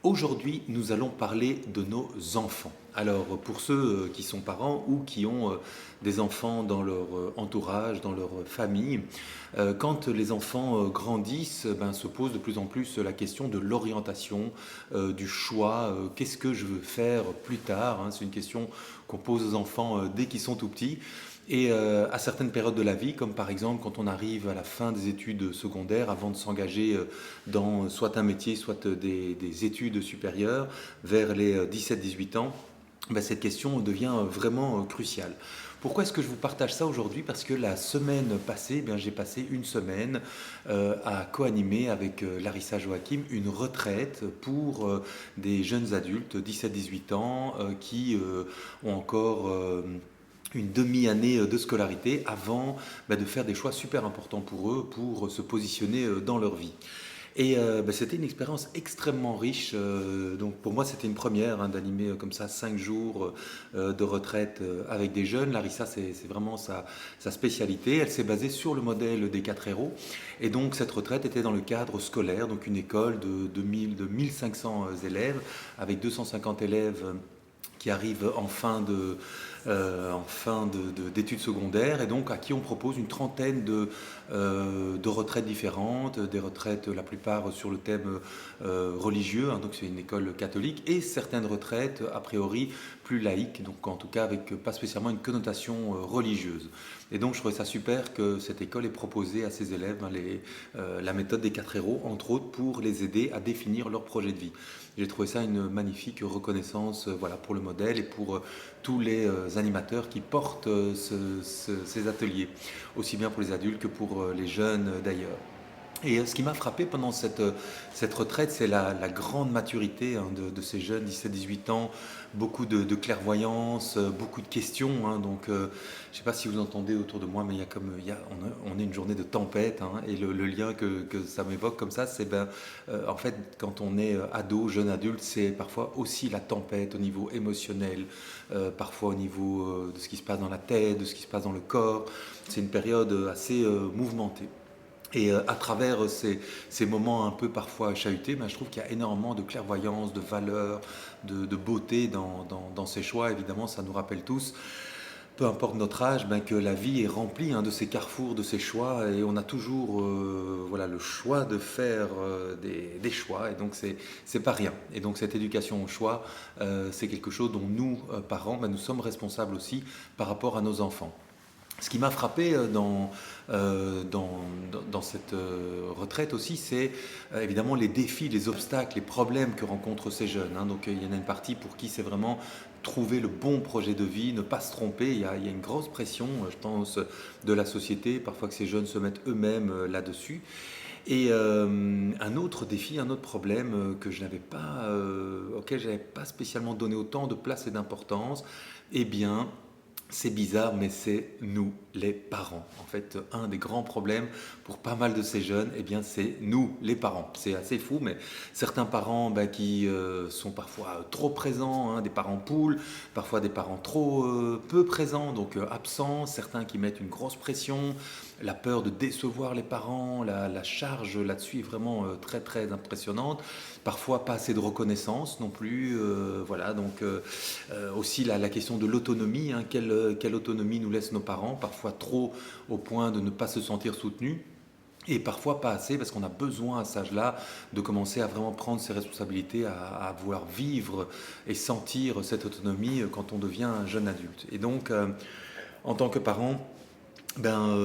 Aujourd'hui, nous allons parler de nos enfants. Alors, pour ceux qui sont parents ou qui ont des enfants dans leur entourage, dans leur famille, quand les enfants grandissent, ben, se pose de plus en plus la question de l'orientation, du choix, qu'est-ce que je veux faire plus tard, hein. C'est une question qu'on pose aux enfants dès qu'ils sont tout petits. Et à certaines périodes de la vie, comme par exemple quand on arrive à la fin des études secondaires, avant de s'engager dans soit un métier, soit des études supérieures, vers les 17-18 ans, ben, cette question devient vraiment cruciale. Pourquoi est-ce que je vous partage ça aujourd'hui? Parce que la semaine passée, eh bien, j'ai passé une semaine à co-animer avec Larissa Joachim une retraite pour des jeunes adultes, 17-18 ans, qui ont encore une demi-année de scolarité avant bah, de faire des choix super importants pour eux, pour se positionner dans leur vie. Et bah, c'était une expérience extrêmement riche. Donc pour moi, c'était une première hein, d'animer comme ça 5 jours de retraite avec des jeunes. Larissa, c'est vraiment sa spécialité. Elle s'est basée sur le modèle des 4 héros. Et donc cette retraite était dans le cadre scolaire, donc une école de 1500 élèves, avec 250 élèves qui arrivent d'études secondaires et donc à qui on propose une trentaine de retraites différentes, des retraites la plupart sur le thème religieux, hein, donc c'est une école catholique, et certaines retraites a priori plus laïques, donc en tout cas avec pas spécialement une connotation religieuse. Et donc je trouvais ça super que cette école ait proposé à ses élèves hein, la méthode des 4 héros, entre autres pour les aider à définir leur projet de vie. J'ai trouvé ça une magnifique reconnaissance voilà, pour le modèle et pour tous les animateurs qui portent ces ateliers, aussi bien pour les adultes que pour les jeunes d'ailleurs. Et ce qui m'a frappé pendant cette retraite, c'est la grande maturité hein, de ces jeunes, 17-18 ans, beaucoup de clairvoyance, beaucoup de questions. Hein. Donc, je ne sais pas si vous entendez autour de moi, mais il y a comme, on est une journée de tempête. Hein, et le lien que ça m'évoque comme ça, c'est ben, en fait, quand on est ado, jeune adulte, c'est parfois aussi la tempête au niveau émotionnel, parfois au niveau de ce qui se passe dans la tête, de ce qui se passe dans le corps. C'est une période assez mouvementée. Et à travers ces moments un peu parfois chahutés, ben, je trouve qu'il y a énormément de clairvoyance, de valeur, de beauté dans ces choix. Évidemment, ça nous rappelle tous, peu importe notre âge, ben, que la vie est remplie hein, de ces carrefours, de ces choix. Et on a toujours voilà, le choix de faire des choix. Et donc, c'est pas rien. Et donc, cette éducation au choix, c'est quelque chose dont nous, parents, ben, nous sommes responsables aussi par rapport à nos enfants. Ce qui m'a frappé dans cette retraite aussi, c'est évidemment les défis, les obstacles, les problèmes que rencontrent ces jeunes. Hein. Donc il y en a une partie pour qui c'est vraiment trouver le bon projet de vie, ne pas se tromper. Il y a une grosse pression, je pense, de la société, parfois que ces jeunes se mettent eux-mêmes là-dessus. Et un autre défi, un autre problème auquel je n'avais pas spécialement donné autant de place et d'importance, eh bien, c'est bizarre, mais c'est nous, les parents. En fait, un des grands problèmes pour pas mal de ces jeunes, eh bien, c'est nous, les parents. C'est assez fou, mais certains parents bah, qui sont parfois trop présents, hein, des parents poules, parfois des parents trop peu présents, donc absents, certains qui mettent une grosse pression, la peur de décevoir les parents, la charge là-dessus est vraiment très très impressionnante. Parfois pas assez de reconnaissance non plus. Voilà, donc aussi la question de l'autonomie, hein, quelle autonomie nous laissent nos parents, parfois trop au point de ne pas se sentir soutenus. Et parfois pas assez parce qu'on a besoin à cet âge-là de commencer à vraiment prendre ses responsabilités, à vouloir vivre et sentir cette autonomie quand on devient un jeune adulte. Et donc, en tant que parent, ben,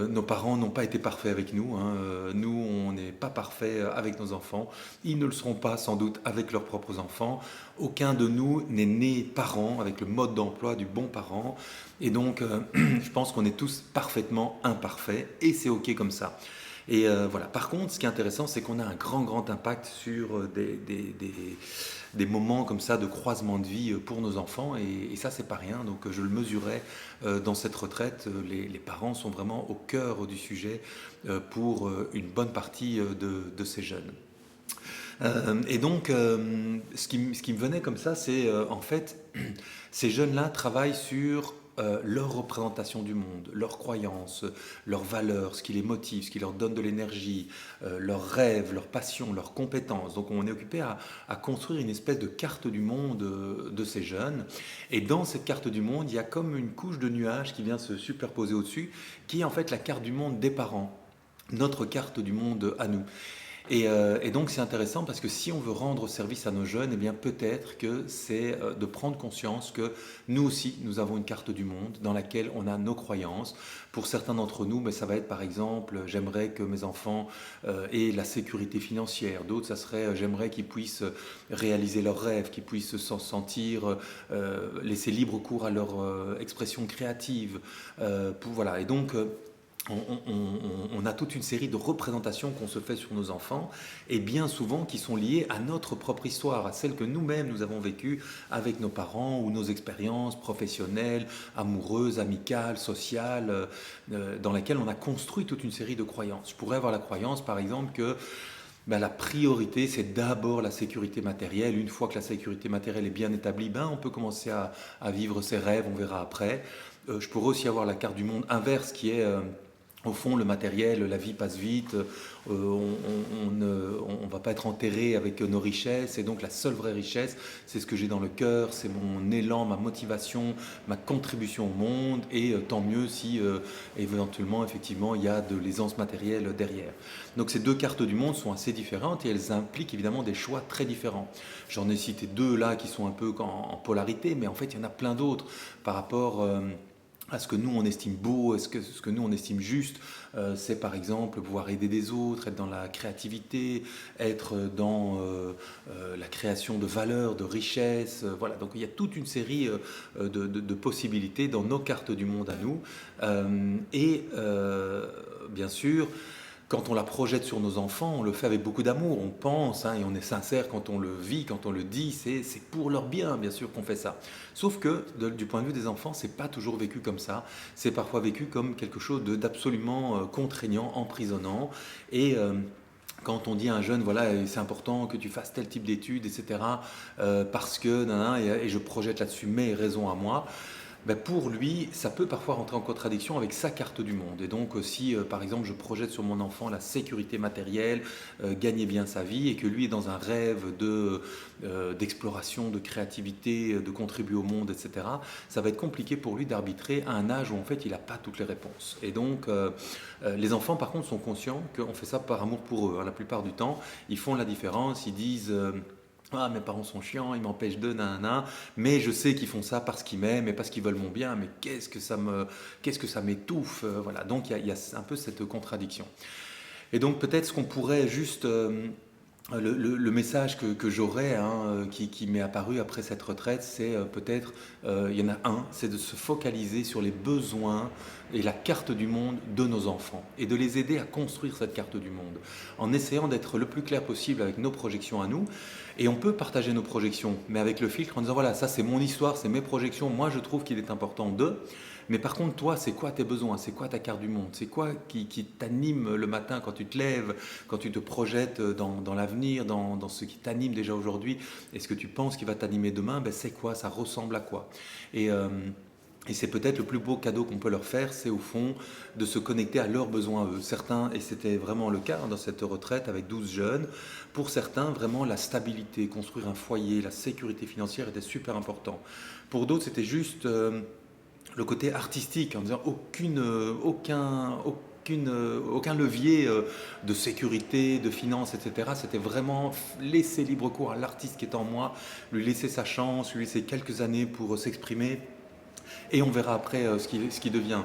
nos parents n'ont pas été parfaits avec nous. Hein. Nous, on n'est pas parfaits avec nos enfants. Ils ne le seront pas sans doute avec leurs propres enfants. Aucun de nous n'est né parent avec le mode d'emploi du bon parent. Et donc, je pense qu'on est tous parfaitement imparfaits et c'est OK comme ça. Et voilà. Par contre, ce qui est intéressant, c'est qu'on a un grand impact sur des moments comme ça de croisement de vie pour nos enfants. Et ça, c'est pas rien. Donc, je le mesurais dans cette retraite. Les parents sont vraiment au cœur du sujet pour une bonne partie de ces jeunes. Et donc, ce qui me venait comme ça, c'est en fait, ces jeunes-là travaillent sur leur représentation du monde, leurs croyances, leurs valeurs, ce qui les motive, ce qui leur donne de l'énergie, leurs rêves, leurs passions, leurs compétences. Donc on est occupé à construire une espèce de carte du monde de ces jeunes. Et dans cette carte du monde, il y a comme une couche de nuages qui vient se superposer au-dessus, qui est en fait la carte du monde des parents, notre carte du monde à nous. Et donc c'est intéressant parce que si on veut rendre service à nos jeunes, eh bien peut-être que c'est de prendre conscience que nous aussi, nous avons une carte du monde dans laquelle on a nos croyances. Pour certains d'entre nous, mais ça va être par exemple, j'aimerais que mes enfants aient la sécurité financière. D'autres, ça serait, j'aimerais qu'ils puissent réaliser leurs rêves, qu'ils puissent s'en sentir, laisser libre cours à leur expression créative. Voilà. Et donc, on a toute une série de représentations qu'on se fait sur nos enfants et bien souvent qui sont liées à notre propre histoire, à celle que nous-mêmes nous avons vécue avec nos parents ou nos expériences professionnelles, amoureuses, amicales, sociales, dans laquelle on a construit toute une série de croyances. Je pourrais avoir la croyance par exemple que ben, la priorité, c'est d'abord la sécurité matérielle. Une fois que la sécurité matérielle est bien établie, ben, on peut commencer à vivre ses rêves, on verra après. Je pourrais aussi avoir la carte du monde inverse qui est au fond, le matériel, la vie passe vite, on ne va pas être enterré avec nos richesses, et donc la seule vraie richesse, c'est ce que j'ai dans le cœur, c'est mon élan, ma motivation, ma contribution au monde, et tant mieux si éventuellement, effectivement, il y a de l'aisance matérielle derrière. Donc ces deux cartes du monde sont assez différentes et elles impliquent évidemment des choix très différents. J'en ai cité deux là qui sont un peu en polarité, mais en fait, il y en a plein d'autres par rapport à ce que nous on estime beau, ce que nous on estime juste. C'est par exemple pouvoir aider des autres, être dans la créativité, être dans la création de valeurs, de richesses. Voilà, donc il y a toute une série de possibilités dans nos cartes du monde à nous. Bien sûr, quand on la projette sur nos enfants, on le fait avec beaucoup d'amour, on pense et on est sincère quand on le vit, quand on le dit, c'est pour leur bien, bien sûr qu'on fait ça. Sauf que du point de vue des enfants, c'est pas toujours vécu comme ça, c'est parfois vécu comme quelque chose d'absolument contraignant, emprisonnant et quand on dit à un jeune, voilà, c'est important que tu fasses tel type d'études, etc., parce que, et je projette là-dessus mes raisons à moi, ben pour lui, ça peut parfois rentrer en contradiction avec sa carte du monde. Et donc, si par exemple je projette sur mon enfant la sécurité matérielle, gagner bien sa vie, et que lui est dans un rêve d'exploration, de créativité, de contribuer au monde, etc., ça va être compliqué pour lui d'arbitrer à un âge où en fait il n'a pas toutes les réponses. Et donc, les enfants par contre sont conscients qu'on fait ça par amour pour eux. La plupart du temps, ils font la différence, ils disent ah, mes parents sont chiants, ils m'empêchent de nanana, mais je sais qu'ils font ça parce qu'ils m'aiment et parce qu'ils veulent mon bien, mais qu'est-ce que ça m'étouffe, voilà. Donc il y a un peu cette contradiction. Et donc peut-être ce qu'on pourrait juste le message que j'aurais, qui m'est apparu après cette retraite, c'est peut-être, il y en a un, c'est de se focaliser sur les besoins et la carte du monde de nos enfants et de les aider à construire cette carte du monde en essayant d'être le plus clair possible avec nos projections à nous. Et on peut partager nos projections, mais avec le filtre en disant voilà, ça c'est mon histoire, c'est mes projections, moi je trouve qu'il est important de. Mais par contre, toi, c'est quoi tes besoins? C'est quoi ta carte du monde? C'est quoi qui t'anime le matin quand tu te lèves, quand tu te projettes dans l'avenir, dans ce qui t'anime déjà aujourd'hui? Et ce que tu penses qui va t'animer demain, ben, c'est quoi? Ça ressemble à quoi? Et c'est peut-être le plus beau cadeau qu'on peut leur faire, c'est au fond de se connecter à leurs besoins à eux. Certains, et c'était vraiment le cas dans cette retraite avec 12 jeunes, pour certains, vraiment la stabilité, construire un foyer, la sécurité financière était super important. Pour d'autres, c'était juste le côté artistique, en disant aucun levier de sécurité, de finance, etc. C'était vraiment laisser libre cours à l'artiste qui est en moi, lui laisser sa chance, lui laisser quelques années pour s'exprimer, et on verra après ce qui devient.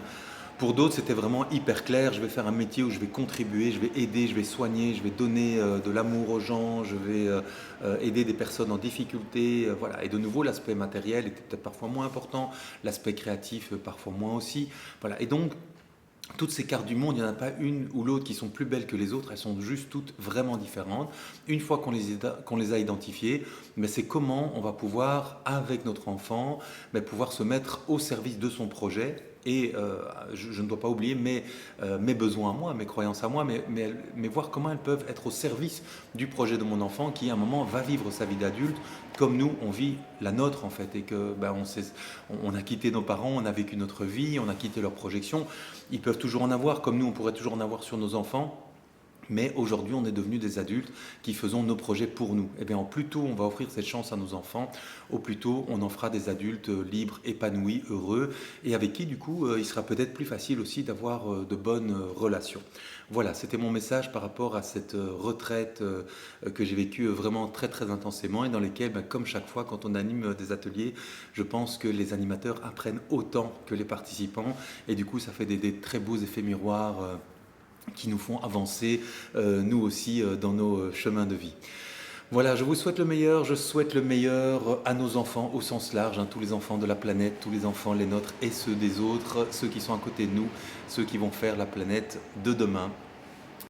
Pour d'autres, c'était vraiment hyper clair. Je vais faire un métier où je vais contribuer, je vais aider, je vais soigner, je vais donner de l'amour aux gens, je vais aider des personnes en difficulté. Voilà. Et de nouveau, l'aspect matériel était peut-être parfois moins important, l'aspect créatif parfois moins aussi. Voilà. Et donc, toutes ces cartes du monde, il n'y en a pas une ou l'autre qui sont plus belles que les autres, elles sont juste toutes vraiment différentes. Une fois qu'on les a identifiées, mais c'est comment on va pouvoir, avec notre enfant, pouvoir se mettre au service de son projet et je ne dois pas oublier mes besoins à moi, mes croyances à moi, mais voir comment elles peuvent être au service du projet de mon enfant qui à un moment va vivre sa vie d'adulte comme nous on vit la nôtre en fait, et que ben, on a quitté nos parents, on a vécu notre vie, on a quitté leurs projections. Ils peuvent toujours en avoir comme nous on pourrait toujours en avoir sur nos enfants. Mais aujourd'hui, on est devenus des adultes qui faisons nos projets pour nous. Et bien, au plus tôt on va offrir cette chance à nos enfants, au plus tôt on en fera des adultes libres, épanouis, heureux, et avec qui, du coup, il sera peut-être plus facile aussi d'avoir de bonnes relations. Voilà, c'était mon message par rapport à cette retraite que j'ai vécue vraiment très très intensément et dans lesquelles, ben, comme chaque fois quand on anime des ateliers, je pense que les animateurs apprennent autant que les participants et du coup ça fait des très beaux effets miroirs qui nous font avancer, nous aussi, dans nos chemins de vie. Voilà, je vous souhaite le meilleur, je souhaite le meilleur à nos enfants au sens large, hein, tous les enfants de la planète, tous les enfants, les nôtres et ceux des autres, ceux qui sont à côté de nous, ceux qui vont faire la planète de demain.